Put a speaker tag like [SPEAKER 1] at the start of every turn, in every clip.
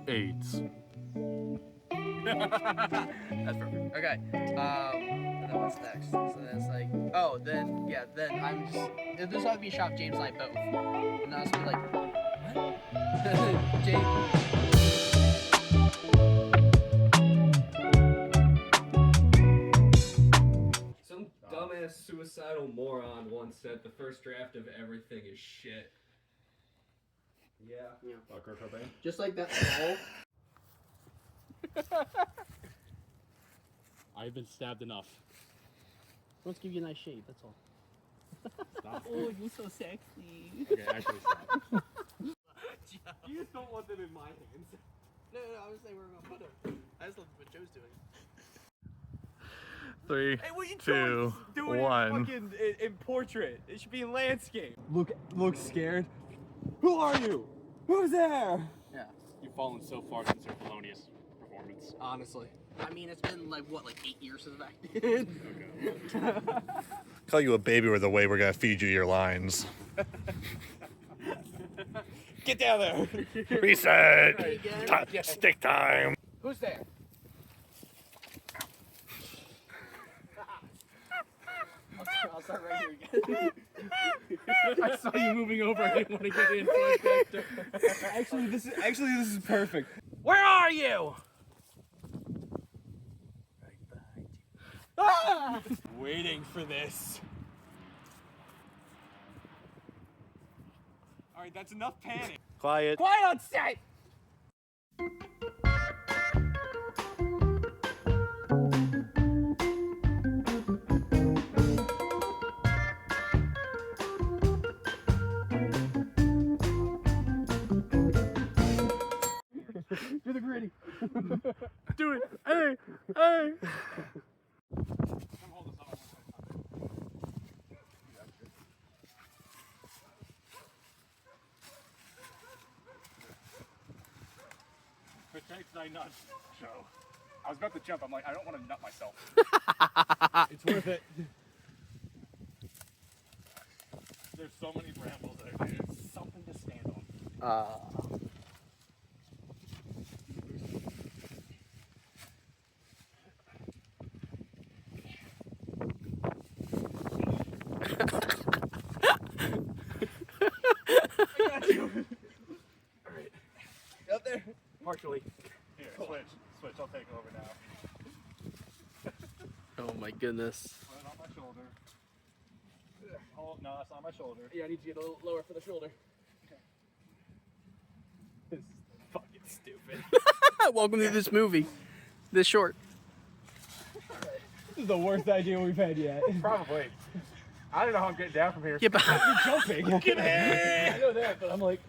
[SPEAKER 1] AIDS.
[SPEAKER 2] That's perfect. Okay. And then what's next? So then it's like, oh, then yeah, then I'm just. This ought to be shop James and I both. And I was be like, what? James.
[SPEAKER 3] Some dumbass suicidal moron once said the first draft of everything is shit. Yeah.
[SPEAKER 1] Kurt Cobain.
[SPEAKER 2] Just like that fall.
[SPEAKER 1] I've been stabbed enough.
[SPEAKER 2] Let's give you a nice shave, that's all.
[SPEAKER 1] Stop.
[SPEAKER 2] Oh, you're so sexy.
[SPEAKER 1] Okay, actually stop.
[SPEAKER 3] You just don't want them in my hands.
[SPEAKER 2] No, I was saying we're gonna put him. I just love what Joe's doing.
[SPEAKER 1] 3,
[SPEAKER 3] Hey, what are you
[SPEAKER 1] 2,
[SPEAKER 3] doing
[SPEAKER 1] 1.
[SPEAKER 3] fucking in portrait? It should be in landscape. Look scared. Who are you? Who's there?
[SPEAKER 2] Yeah.
[SPEAKER 1] You've fallen so far since your felonious performance.
[SPEAKER 3] Honestly.
[SPEAKER 2] I mean, it's been like, what, like 8 years since I've acted?
[SPEAKER 4] Call you a baby with the way we're gonna feed you your lines.
[SPEAKER 3] Get down there.
[SPEAKER 4] Reset.
[SPEAKER 2] Again?
[SPEAKER 4] Stick time.
[SPEAKER 2] Who's there? I'll start right here again.
[SPEAKER 1] I saw you moving over. I didn't want to get in.
[SPEAKER 3] Actually, this is perfect.
[SPEAKER 2] Where are you?
[SPEAKER 3] Ah! Waiting for this. All right, that's enough panic.
[SPEAKER 4] Quiet.
[SPEAKER 2] Quiet on set!
[SPEAKER 3] Do the gritty.
[SPEAKER 4] Do it. Hey. Hey.
[SPEAKER 1] Protect thy nuts, Joe. I was about to jump. I'm like, I don't want to nut myself.
[SPEAKER 3] It's worth it.
[SPEAKER 1] There's so many brambles there, dude. It's something to stand on.
[SPEAKER 3] Up there.
[SPEAKER 1] Partially. Here, switch. I'll take over now.
[SPEAKER 2] Oh my goodness.
[SPEAKER 1] Put it on my shoulder. Oh, no, that's not my shoulder.
[SPEAKER 2] Yeah, I need to get a little lower for the shoulder.
[SPEAKER 3] This is fucking stupid.
[SPEAKER 2] Welcome to this movie. This short.
[SPEAKER 3] This is the worst idea we've had yet.
[SPEAKER 1] Probably. I don't know how I'm getting down from here.
[SPEAKER 2] Get behind.
[SPEAKER 3] You're jumping. I know that, but I'm like,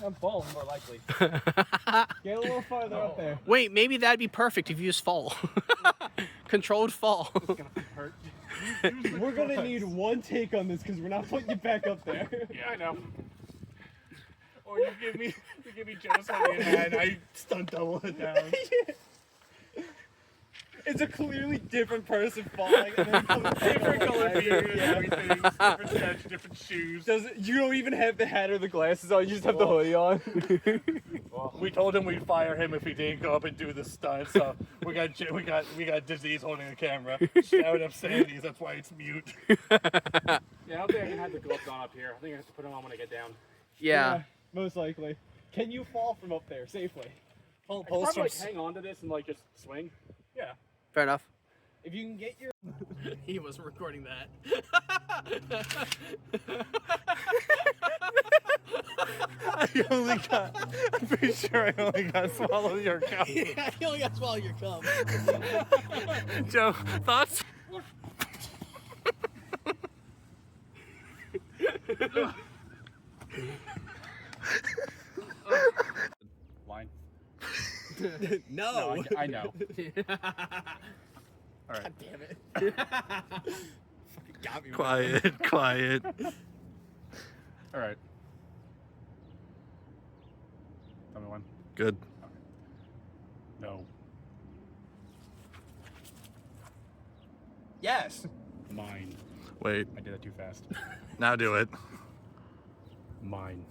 [SPEAKER 3] I'm falling more likely. Get a little farther up there.
[SPEAKER 2] Wait, maybe that'd be perfect if you just fall. Controlled fall.
[SPEAKER 1] Hurt.
[SPEAKER 3] We're gonna need one take on this because we're not putting you back up there.
[SPEAKER 1] Yeah, I know. Or you give me Joe's holding a hand, I stunt double it down.
[SPEAKER 3] It's a clearly different person falling. And then
[SPEAKER 1] Different color beard, everything, different sketch, different shoes.
[SPEAKER 3] You don't even have the hat or the glasses on. You just have the hoodie on.
[SPEAKER 1] Well, we told him we'd fire him if he didn't go up and do the stunt. So we got disease holding a camera. Shout up Sandy's. That's why it's mute. Yeah, I don't think I can have the gloves on up here. I think I have to put them on when I get down.
[SPEAKER 2] Yeah.
[SPEAKER 3] Most likely. Can you fall from up there safely?
[SPEAKER 1] I can probably like hang on to this and like just swing. Yeah.
[SPEAKER 2] Fair enough.
[SPEAKER 3] If you can get your...
[SPEAKER 2] He wasn't recording that.
[SPEAKER 4] I'm pretty sure I only got swallow your cum.
[SPEAKER 2] Yeah, you only got to swallow your cum.
[SPEAKER 4] Joe, thoughts?
[SPEAKER 1] Line.
[SPEAKER 2] No.
[SPEAKER 1] I know. All right.
[SPEAKER 2] God damn it. Fucking got me.
[SPEAKER 4] Quiet, quiet.
[SPEAKER 1] All right. Tell me when.
[SPEAKER 4] Good.
[SPEAKER 1] No.
[SPEAKER 3] Yes.
[SPEAKER 1] Mine.
[SPEAKER 4] Wait,
[SPEAKER 1] I did that too fast.
[SPEAKER 4] now do it.
[SPEAKER 1] Mine.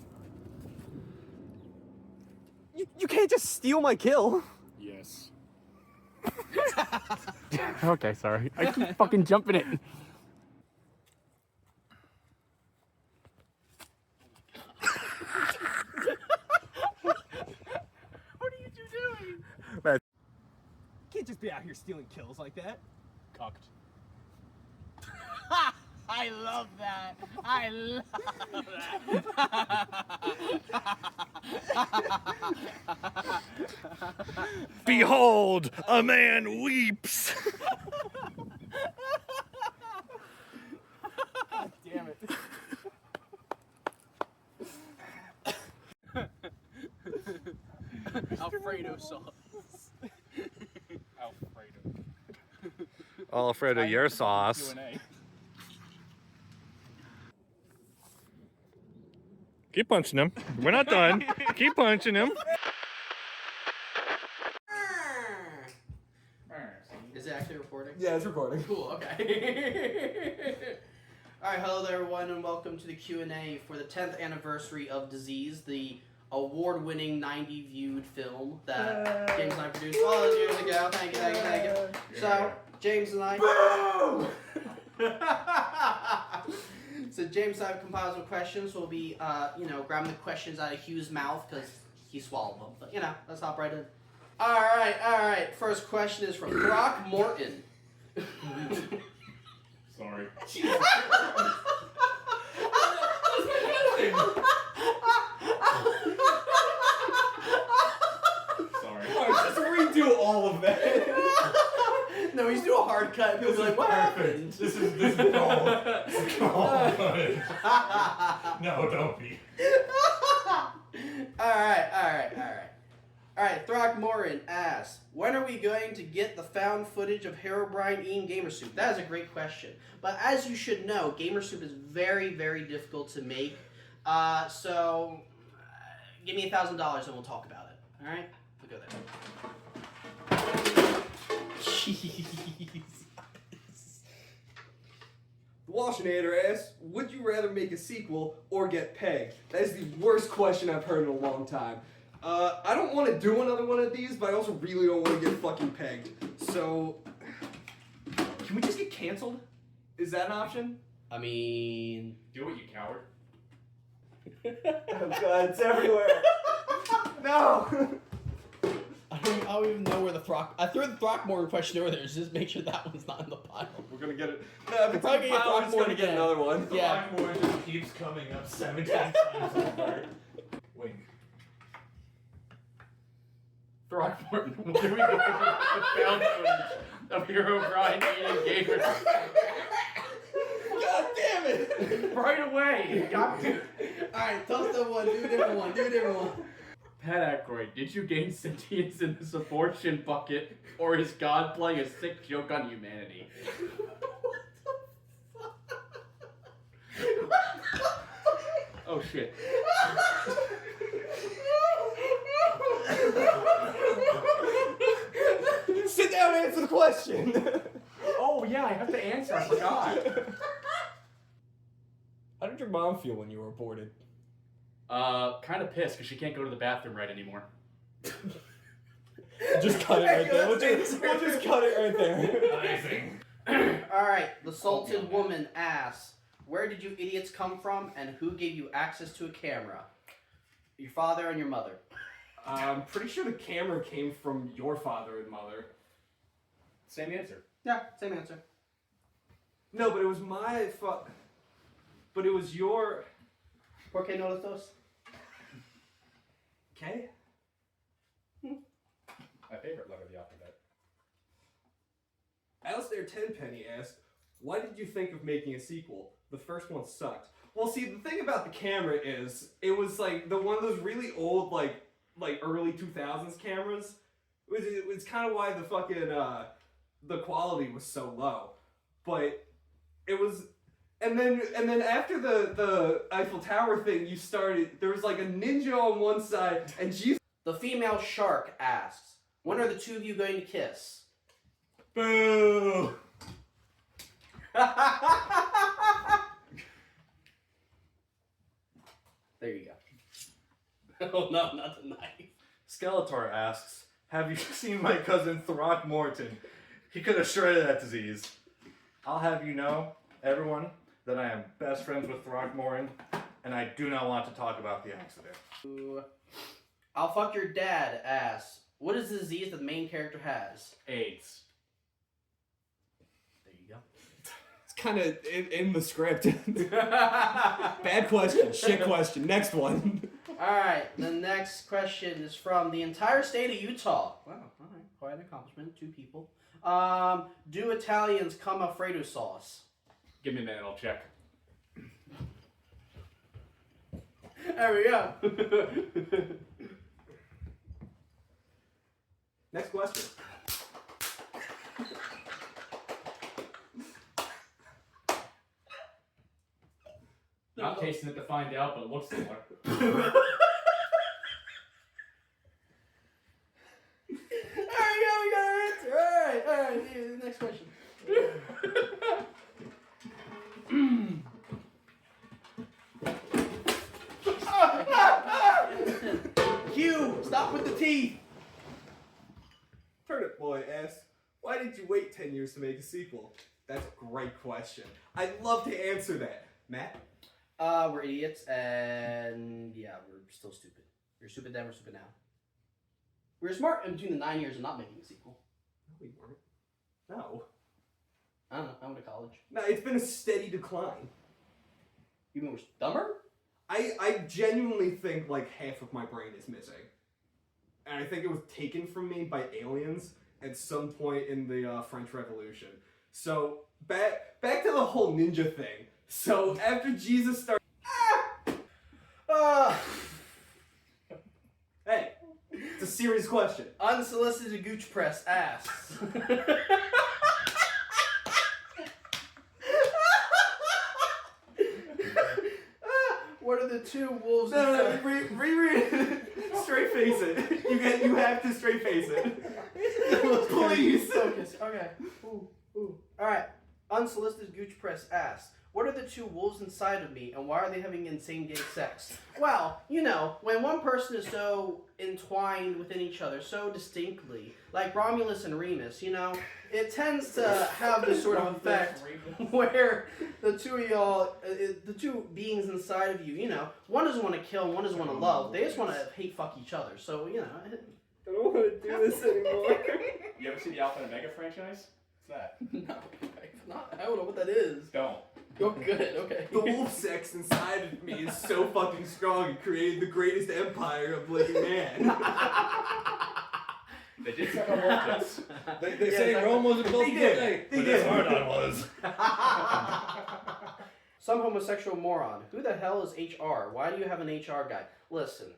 [SPEAKER 3] You can't just steal my kill.
[SPEAKER 1] Yes.
[SPEAKER 3] Okay, sorry. I keep fucking jumping it. What are you two doing?
[SPEAKER 1] Man.
[SPEAKER 3] Can't just be out here stealing kills like that.
[SPEAKER 1] Cocked.
[SPEAKER 2] I love that. I love that.
[SPEAKER 1] Behold, a man weeps.
[SPEAKER 3] God damn it.
[SPEAKER 2] Alfredo sauce.
[SPEAKER 1] Alfredo. Alfredo, your sauce.
[SPEAKER 3] Q&A.
[SPEAKER 1] Keep punching him. We're not done. Keep punching him.
[SPEAKER 2] Is it actually recording?
[SPEAKER 3] Yeah, it's recording.
[SPEAKER 2] Cool, okay. Alright, hello there everyone and welcome to the Q&A for the 10th anniversary of Disease, the award-winning 90 viewed film that James and I produced all those years ago. Thank you. So, James and I... Boom! So James and I have compiled some questions. We'll be, grabbing the questions out of Hugh's mouth because he swallowed them. But, let's hop right in. Alright. First question is from Brock Morton.
[SPEAKER 1] Sorry. Sorry.
[SPEAKER 3] Just redo all of that.
[SPEAKER 2] No, he's doing a hard cut. He was like, what happened?
[SPEAKER 1] This is gold. No, don't be.
[SPEAKER 2] Alright, Throckmorton asks, when are we going to get the found footage of Herobrine eating Gamer Soup? That is a great question. But as you should know, Gamer Soup is very, very difficult to make. So give me $1,000 and we'll talk about it. Alright? We'll go there. Jeez.
[SPEAKER 3] The Washinator asks, would you rather make a sequel or get pegged? That is the worst question I've heard in a long time. I don't want to do another one of these, but I also really don't want to get fucking pegged. So, can we just get canceled? Is that an option?
[SPEAKER 2] I mean...
[SPEAKER 1] Do it, you coward.
[SPEAKER 3] Oh god, it's everywhere. No!
[SPEAKER 2] I don't even know where the I threw the Throckmorton question over there, just make sure that one's not in the pile.
[SPEAKER 3] We're gonna get it. No, if it's
[SPEAKER 2] probably
[SPEAKER 3] on the pile, we're just gonna
[SPEAKER 2] Throckmorton
[SPEAKER 3] get
[SPEAKER 2] again.
[SPEAKER 3] another one.
[SPEAKER 2] Yeah.
[SPEAKER 1] Throckmorton just keeps coming up 17 times over. Wink.
[SPEAKER 5] Throckmorton, where we go with the found footage of Herobrine eating Gamer?
[SPEAKER 3] God damn it!
[SPEAKER 5] Right away! You got to.
[SPEAKER 2] Alright, toss that one, do a different one.
[SPEAKER 5] Pat Aykroyd, did you gain sentience in this abortion bucket, or is God playing a sick joke on humanity? Oh shit.
[SPEAKER 3] Sit down and answer the question!
[SPEAKER 5] Oh yeah, I have to answer, I forgot.
[SPEAKER 3] How did your mom feel when you were aborted?
[SPEAKER 5] Kind of pissed because she can't go to the bathroom right anymore.
[SPEAKER 3] Just cut it right there. We'll just cut it right there.
[SPEAKER 1] Amazing.
[SPEAKER 2] Alright, the Salted Woman asks, where did you idiots come from and who gave you access to a camera? Your father and your mother.
[SPEAKER 3] I'm pretty sure the camera came from your father and mother.
[SPEAKER 5] Same answer.
[SPEAKER 2] Yeah, same answer.
[SPEAKER 3] No, but it was my But it was your...
[SPEAKER 2] ¿Por qué no los dos?
[SPEAKER 3] Okay?
[SPEAKER 5] My favorite letter of the alphabet.
[SPEAKER 3] Alistair Tenpenny asked, why did you think of making a sequel? The first one sucked. Well, see, the thing about the camera is, it was like one of those really old, like early 2000s cameras. It was kind of why the fucking, the quality was so low. But it was... And then after the Eiffel Tower thing, there was like a ninja on one side, and Jesus...
[SPEAKER 2] The female shark asks, when are the two of you going to kiss?
[SPEAKER 1] Boo!
[SPEAKER 2] There you go. Oh no, not the knife.
[SPEAKER 1] Skeletor asks, have you seen my cousin Throckmorton? He could have shredded that disease. I'll have you know, everyone, that I am best friends with Throckmorton, and I do not want to talk about the accident.
[SPEAKER 2] I'll fuck your dad asks, what is the disease that the main character has?
[SPEAKER 5] AIDS.
[SPEAKER 2] There you go.
[SPEAKER 3] It's kind of in the script. Bad question. Shit question. Next one.
[SPEAKER 2] Alright, the next question is from the entire state of Utah. Wow, alright, quite an accomplishment. 2 people. Do Italians come Alfredo sauce?
[SPEAKER 5] Give me a minute, I'll check.
[SPEAKER 2] There we go.
[SPEAKER 3] Next question.
[SPEAKER 5] Not tasting it to find out, but it looks similar.
[SPEAKER 2] There we go, we got our answer. Alright, next question. Hugh, stop with the teeth.
[SPEAKER 3] Turnip Boy asks, why did you wait 10 years to make a sequel? That's a great question. I'd love to answer that. Matt?
[SPEAKER 2] We're idiots, and yeah, we're still stupid. We're stupid then, we're stupid now. We were smart in between the 9 years of not making a sequel.
[SPEAKER 3] No, we weren't. No.
[SPEAKER 2] I don't know, I went to college.
[SPEAKER 3] No, it's been a steady decline.
[SPEAKER 2] You mean we're dumber?
[SPEAKER 3] I genuinely think like half of my brain is missing. And I think it was taken from me by aliens at some point in the French Revolution. So, back to the whole ninja thing. So, after Jesus started... Hey, it's a serious question.
[SPEAKER 2] Unsolicited Gooch Press asks. What are the 2 wolves?
[SPEAKER 3] No, reread it. Straight face it. You have to straight face it. Please.
[SPEAKER 2] Focus. Okay. Ooh. Alright. Unsolicited Gooch Press asks, what are the 2 wolves inside of me, and why are they having insane gay sex? Well, you know, when one person is so entwined within each other so distinctly, like Romulus and Remus, you know, it tends to have this sort of effect where the 2 of y'all, the 2 beings inside of you, you know, one doesn't want to kill, one doesn't want to love. They just want to hate fuck each other. So, you know.
[SPEAKER 3] I don't want to do this anymore.
[SPEAKER 5] You ever see the Alpha and Omega franchise? What's that?
[SPEAKER 2] No, I don't know what that is.
[SPEAKER 5] Don't.
[SPEAKER 2] You're good, okay.
[SPEAKER 3] The wolf sex inside of me is so fucking strong it created the greatest empire of living man.
[SPEAKER 5] They did suck on wolf tits.
[SPEAKER 1] They say Rome wasn't built in a day, but
[SPEAKER 3] did.
[SPEAKER 1] his Hardon was.
[SPEAKER 2] Some homosexual moron. Who the hell is HR? Why do you have an HR guy? Listen,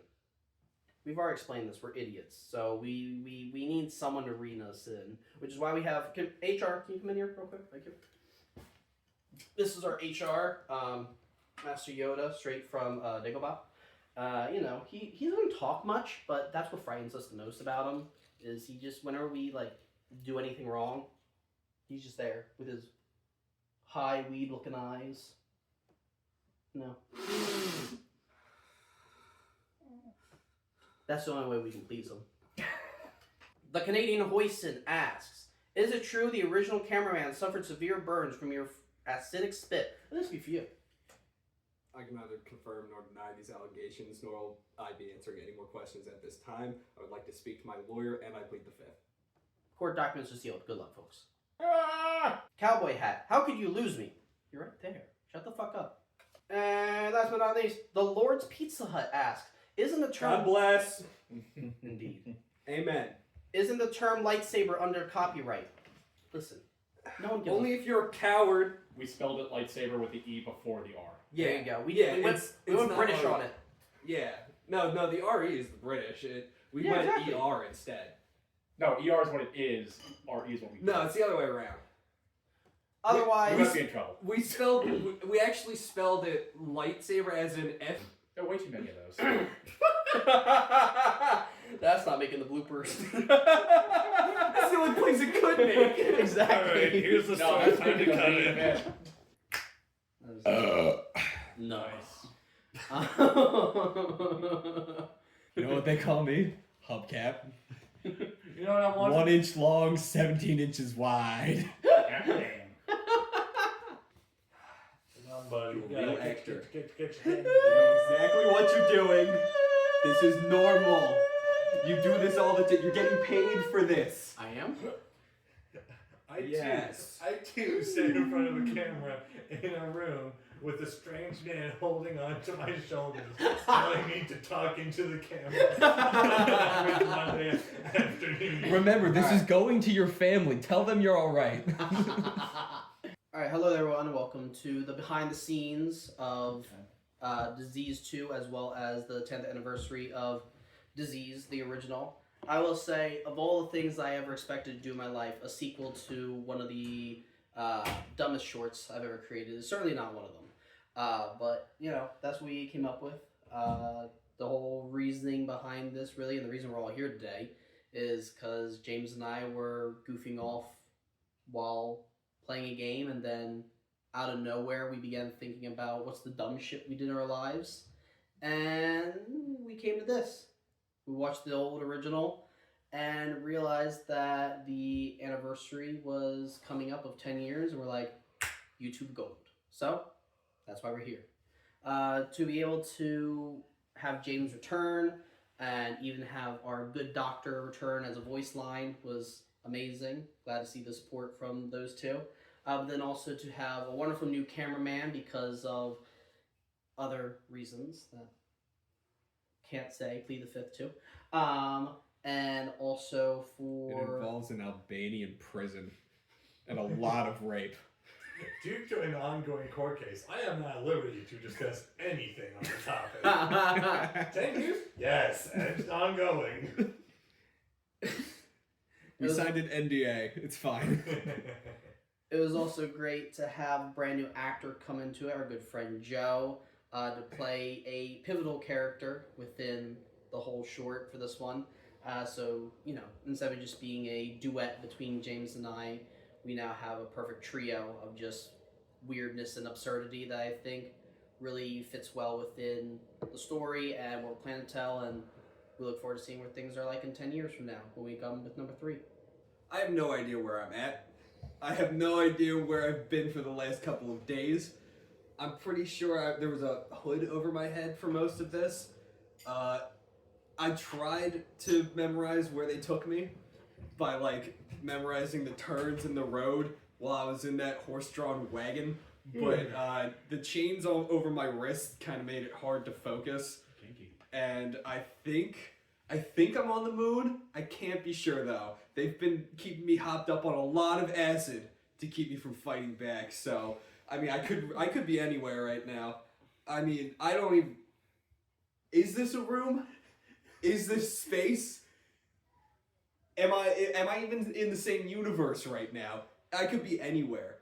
[SPEAKER 2] we've already explained this. We're idiots. So we need someone to rein us in, which is why we have... HR, can you come in here real quick? Thank you. This is our HR, Master Yoda, straight from Dagobah. You know, he doesn't talk much, but that's what frightens us the most about him, is he just, whenever we, like, do anything wrong, he's just there with his high weed-looking eyes. No. That's the only way we can please him. The Canadian Hoyson asks, is it true the original cameraman suffered severe burns from your acidic spit? This be for you.
[SPEAKER 3] I can neither confirm nor deny these allegations, nor will I be answering any more questions at this time. I would like to speak to my lawyer, and I plead the fifth.
[SPEAKER 2] Court documents are sealed. Good luck, folks. Cowboy hat. How could you lose me? You're right there. Shut the fuck up. And last but not least, the Lord's Pizza Hut asks, isn't the term...
[SPEAKER 3] God bless.
[SPEAKER 2] Indeed.
[SPEAKER 3] Amen.
[SPEAKER 2] Isn't the term lightsaber under copyright? Listen, no one gives
[SPEAKER 3] Only if you're a coward.
[SPEAKER 5] We spelled it lightsaber with the E before the R.
[SPEAKER 3] Yeah.
[SPEAKER 2] There you go. We went
[SPEAKER 3] it's not
[SPEAKER 2] British
[SPEAKER 3] R.
[SPEAKER 2] on it.
[SPEAKER 3] Yeah. No, the RE is the British. We
[SPEAKER 2] Yeah,
[SPEAKER 3] went
[SPEAKER 2] exactly.
[SPEAKER 3] ER instead.
[SPEAKER 5] No, ER is what it is. RE is what we
[SPEAKER 3] No, it's the other way around.
[SPEAKER 5] We
[SPEAKER 2] Otherwise,
[SPEAKER 5] must be in trouble.
[SPEAKER 3] We actually spelled it lightsaber as in F.
[SPEAKER 5] There are way too many of those.
[SPEAKER 2] that's not making the bloopers.
[SPEAKER 3] That's the only place it could make.
[SPEAKER 2] Exactly.
[SPEAKER 1] Alright, here's the
[SPEAKER 5] No,
[SPEAKER 1] story.
[SPEAKER 5] that's
[SPEAKER 1] Time
[SPEAKER 5] not
[SPEAKER 1] to
[SPEAKER 5] gonna
[SPEAKER 1] cut
[SPEAKER 5] be
[SPEAKER 1] it.
[SPEAKER 5] in
[SPEAKER 2] Nice.
[SPEAKER 5] Nice.
[SPEAKER 3] You know what they call me?
[SPEAKER 6] Hubcap.
[SPEAKER 1] You know what I'm watching?
[SPEAKER 6] 1 inch long, 17 inches wide.
[SPEAKER 1] Goddamn. Come on, buddy.
[SPEAKER 3] You're a real
[SPEAKER 1] Get-
[SPEAKER 3] actor.
[SPEAKER 1] get
[SPEAKER 3] You know exactly what you're doing. This is normal. You do this all the time. You're getting paid for this.
[SPEAKER 5] I am?
[SPEAKER 3] Yes.
[SPEAKER 1] I too sit in front of a camera in a room with a strange man holding onto my shoulders, telling me to talk into the camera. Every Monday afternoon.
[SPEAKER 6] Remember, this is going to your family. Tell them you're alright.
[SPEAKER 2] Alright, hello there everyone, welcome to the behind the scenes of Disease 2 as well as the 10th anniversary of Disease, the original. I will say, of all the things I ever expected to do in my life, a sequel to one of the dumbest shorts I've ever created is certainly not one of them. But, you know, that's what we came up with. The whole reasoning behind this, really, and the reason we're all here today is because James and I were goofing off while playing a game, and then out of nowhere we began thinking about what's the dumb shit we did in our lives, and we came to this. We watched the old original and realized that the anniversary was coming up of 10 years, and we're like, YouTube gold. So that's why we're here. To be able to have James return and even have our good doctor return as a voice line was amazing. Glad to see the support from those two. But then also to have a wonderful new cameraman because of other reasons that can't say, plead the fifth too. And also
[SPEAKER 6] It
[SPEAKER 2] for...
[SPEAKER 6] involves an Albanian prison and a lot of rape.
[SPEAKER 1] Due to an ongoing court case, I am not at liberty to discuss anything on the topic. 10 years? Yes, and it's ongoing.
[SPEAKER 6] We signed an NDA. It's fine.
[SPEAKER 2] It was also great to have a brand new actor come into it, our good friend Joe, to play a pivotal character within the whole short for this one. So, you know, instead of just being a duet between James and I, we now have a perfect trio of just weirdness and absurdity that I think really fits well within the story and what we're planning to tell, and we look forward to seeing what things are like in 10 years from now when we come with number 3.
[SPEAKER 3] I have no idea where I'm at. I have no idea where I've been for the last couple of days. I'm pretty sure there was a hood over my head for most of this. I tried to memorize where they took me by, like, memorizing the turns in the road while I was in that horse-drawn wagon, but the chains all over my wrist kind of made it hard to focus. And I think I'm on the moon. I can't be sure though. They've been keeping me hopped up on a lot of acid to keep me from fighting back. So I mean, I could be anywhere right now. I mean, I don't even. Is this a room? Is this space? Am I even in the same universe right now? I could be anywhere.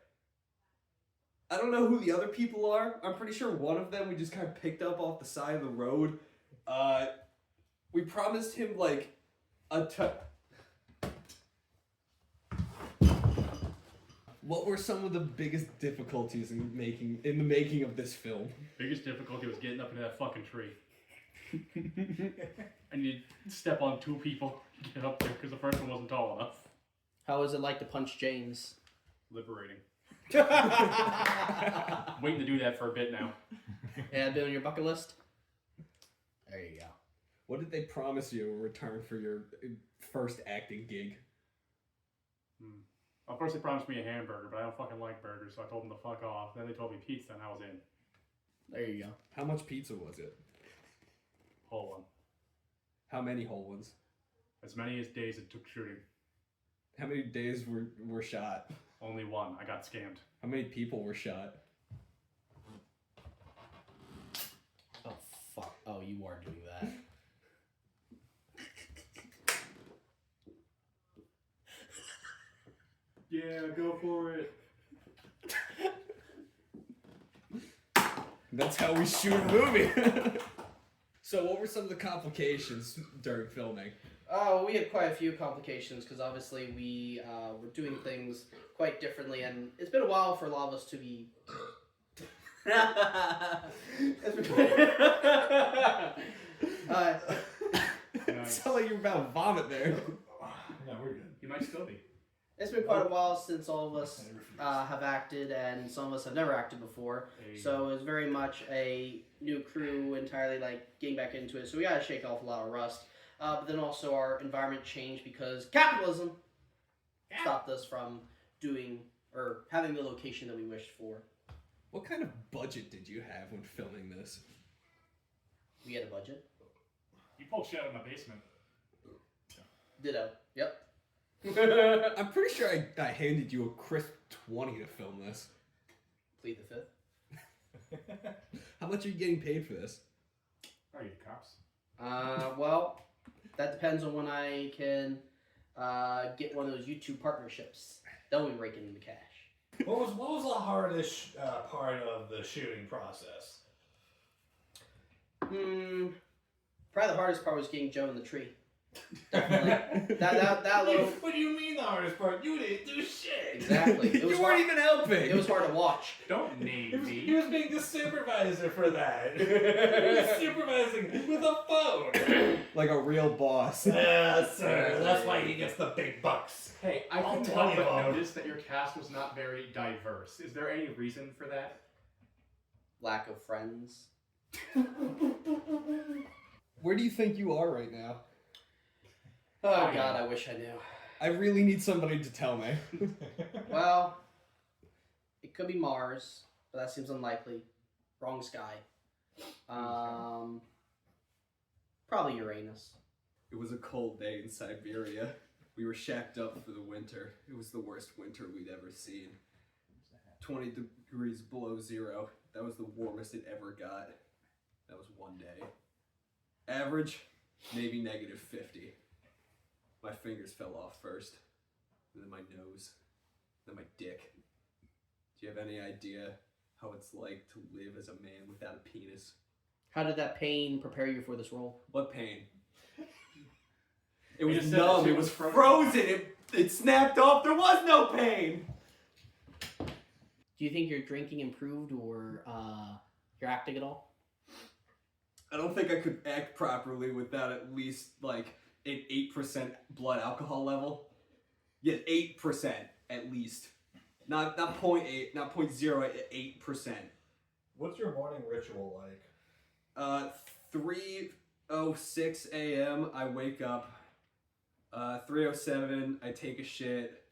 [SPEAKER 3] I don't know who the other people are. I'm pretty sure one of them we just kind of picked up off the side of the road. We promised him like What were some of the biggest difficulties in the making of this film?
[SPEAKER 5] Biggest difficulty was getting up into that fucking tree. And you step on 2 people to get up there because the first one wasn't tall enough.
[SPEAKER 2] How was it like to punch James?
[SPEAKER 5] Liberating. Waiting to do that for a bit now.
[SPEAKER 2] Yeah, been on your bucket list? There you go.
[SPEAKER 6] What did they promise you in return for your first acting gig?
[SPEAKER 5] Of course, they promised me a hamburger, but I don't fucking like burgers, so I told them to fuck off. Then they told me pizza, and I was in.
[SPEAKER 2] There you go.
[SPEAKER 6] How much pizza was it?
[SPEAKER 5] Whole one.
[SPEAKER 6] How many whole ones?
[SPEAKER 5] As many as days it took shooting.
[SPEAKER 6] How many days were shot?
[SPEAKER 5] Only one. I got scammed.
[SPEAKER 6] How many people were shot?
[SPEAKER 2] Oh, fuck. Oh, you are doing that.
[SPEAKER 5] Yeah, go for it.
[SPEAKER 6] That's how we shoot a movie. So what were some of the complications during filming?
[SPEAKER 2] Oh, we had quite a few complications because obviously we were doing things quite differently, and it's been a while for a lot of us to be.
[SPEAKER 6] sound like you're about to vomit there.
[SPEAKER 1] Yeah, we're good.
[SPEAKER 5] He might still be.
[SPEAKER 2] It's been quite a while since all of us have acted, and some of us have never acted before. So it's very much a new crew, entirely like getting back into it. So we gotta shake off a lot of rust. But then also our environment changed because capitalism stopped us from doing or having the location that we wished for.
[SPEAKER 6] What kind of budget did you have when filming this?
[SPEAKER 2] We had a budget.
[SPEAKER 1] You pulled shit out of my basement.
[SPEAKER 2] Ditto. Yep.
[SPEAKER 6] I'm pretty sure I handed you a crisp 20 to film this.
[SPEAKER 2] Plead the fifth.
[SPEAKER 6] How much are you getting paid for this?
[SPEAKER 1] Are you cops?
[SPEAKER 2] Well, that depends on when I can get one of those YouTube partnerships. Then we rake in the cash.
[SPEAKER 1] What was the hardest part of the shooting process?
[SPEAKER 2] Probably the hardest part was getting Joe in the tree. Definitely. that little.
[SPEAKER 1] What do you mean the hardest part? You didn't do shit.
[SPEAKER 2] Exactly. It was
[SPEAKER 6] You weren't
[SPEAKER 2] hard.
[SPEAKER 6] even helping.
[SPEAKER 2] It was hard to watch.
[SPEAKER 5] Don't name
[SPEAKER 1] He
[SPEAKER 5] me.
[SPEAKER 1] was being the supervisor for that. He was supervising with a phone.
[SPEAKER 6] like a real boss.
[SPEAKER 1] Yes, sir. That's why he gets the big bucks.
[SPEAKER 5] Hey, I
[SPEAKER 1] I'll
[SPEAKER 5] couldn't
[SPEAKER 1] tell
[SPEAKER 5] help
[SPEAKER 1] you
[SPEAKER 5] but
[SPEAKER 1] all.
[SPEAKER 5] notice that your cast was not very diverse. Is there any reason for that?
[SPEAKER 2] Lack of friends.
[SPEAKER 6] Where do you think you are right now?
[SPEAKER 2] Oh God, I wish I knew.
[SPEAKER 6] I really need somebody to tell me.
[SPEAKER 2] Well, it could be Mars, but that seems unlikely. Wrong sky. Probably Uranus.
[SPEAKER 3] It was a cold day in Siberia. We were shacked up for the winter. It was the worst winter we'd ever seen. 20 degrees below zero. That was the warmest it ever got. That was one day. Average, maybe negative 50. My fingers fell off first, then my nose, then my dick. Do you have any idea how it's like to live as a man without a penis?
[SPEAKER 2] How did that pain prepare you for this role?
[SPEAKER 3] What pain? It
[SPEAKER 5] You
[SPEAKER 3] was
[SPEAKER 5] just said that
[SPEAKER 3] numb,
[SPEAKER 5] shit
[SPEAKER 3] it was
[SPEAKER 5] was frozen.
[SPEAKER 3] frozen, it snapped off, there was no pain!
[SPEAKER 2] Do you think your drinking improved or your acting at all?
[SPEAKER 3] I don't think I could act properly without at least like an 8% blood alcohol level. Yeah, 8% at least. Not 0.8, not 0.08, 8%.
[SPEAKER 1] What's your morning ritual like?
[SPEAKER 3] 3:06 a.m. I wake up. 3:07 I take a shit.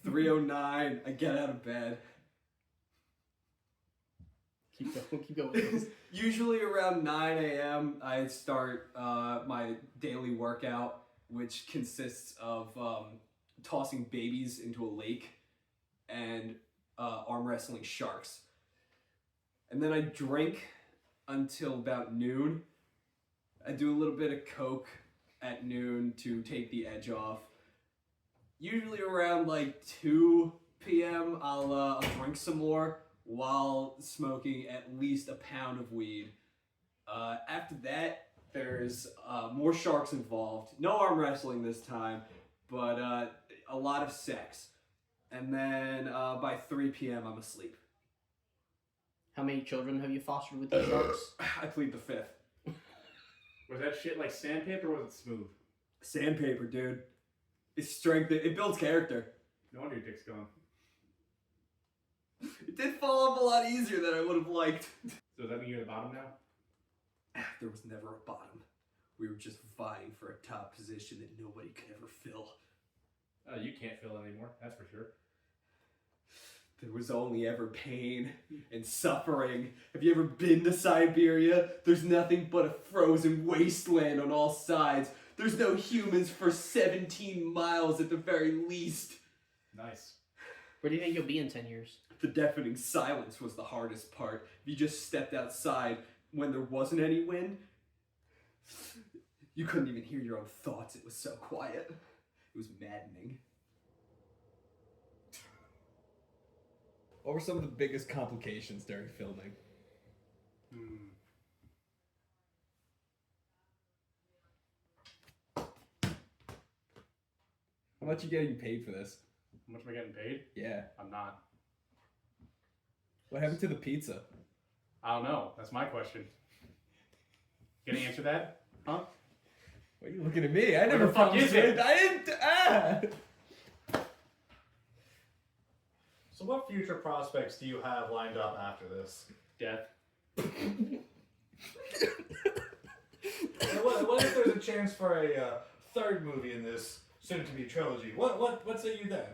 [SPEAKER 3] 3:09 I get out of bed.
[SPEAKER 2] Keep going with this.
[SPEAKER 3] Usually around 9 a.m. I start my daily workout, which consists of tossing babies into a lake and arm wrestling sharks. And then I drink until about noon. I do a little bit of coke at noon to take the edge off. Usually around like 2 p.m. I'll drink some more while smoking at least a pound of weed. After that, there's more sharks involved. No arm wrestling this time, but a lot of sex. And then by 3 p.m. I'm asleep.
[SPEAKER 2] How many children have you fostered with these sharks?
[SPEAKER 3] I plead the fifth.
[SPEAKER 5] Was that shit like sandpaper or was it smooth?
[SPEAKER 3] Sandpaper, dude. It's strength. It builds character.
[SPEAKER 5] No wonder your dick's gone.
[SPEAKER 3] It did fall off a lot easier than I would have liked.
[SPEAKER 5] So does that mean you're at the bottom now?
[SPEAKER 3] There was never a bottom. We were just vying for a top position that nobody could ever fill.
[SPEAKER 5] You can't feel it anymore, that's for sure.
[SPEAKER 3] There was only ever pain and suffering. Have you ever been to Siberia? There's nothing but a frozen wasteland on all sides. There's no humans for 17 miles at the very least.
[SPEAKER 5] Nice.
[SPEAKER 2] Where do you think you'll be in 10 years?
[SPEAKER 3] The deafening silence was the hardest part. If you just stepped outside when there wasn't any wind, you couldn't even hear your own thoughts. It was so quiet. It was maddening.
[SPEAKER 6] What were some of the biggest complications during filming? How much you getting paid for this?
[SPEAKER 5] How much am I getting paid?
[SPEAKER 6] Yeah.
[SPEAKER 5] I'm not.
[SPEAKER 6] What happened to the pizza?
[SPEAKER 5] I don't know. That's my question. Gonna answer that? Huh?
[SPEAKER 6] Why are you looking at me? I
[SPEAKER 5] What
[SPEAKER 6] never
[SPEAKER 5] the fuck
[SPEAKER 6] promised
[SPEAKER 5] is it?
[SPEAKER 6] it. I didn't.
[SPEAKER 1] So what future prospects do you have lined up after this?
[SPEAKER 5] Death.
[SPEAKER 1] And what if there's a chance for a third movie in this soon-to-be trilogy? What say you then?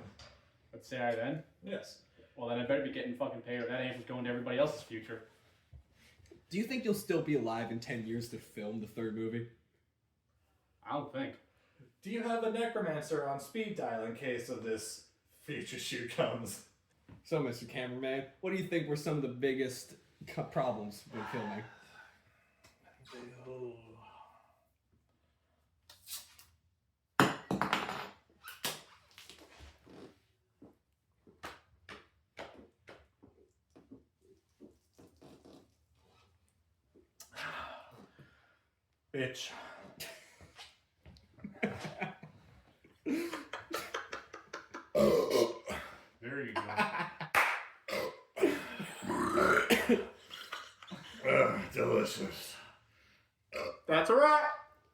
[SPEAKER 5] Let's say I then.
[SPEAKER 1] Yes.
[SPEAKER 5] Well, then I better be getting fucking paid, or that answer's going to everybody else's future.
[SPEAKER 6] Do you think you'll still be alive in 10 years to film the third movie?
[SPEAKER 5] I don't think.
[SPEAKER 1] Do you have a necromancer on speed dial in case of this future shoot comes?
[SPEAKER 6] So, Mr. Cameraman, what do you think were some of the biggest problems when filming?
[SPEAKER 1] Bitch.
[SPEAKER 5] There you go.
[SPEAKER 1] Delicious.
[SPEAKER 5] That's a wrap!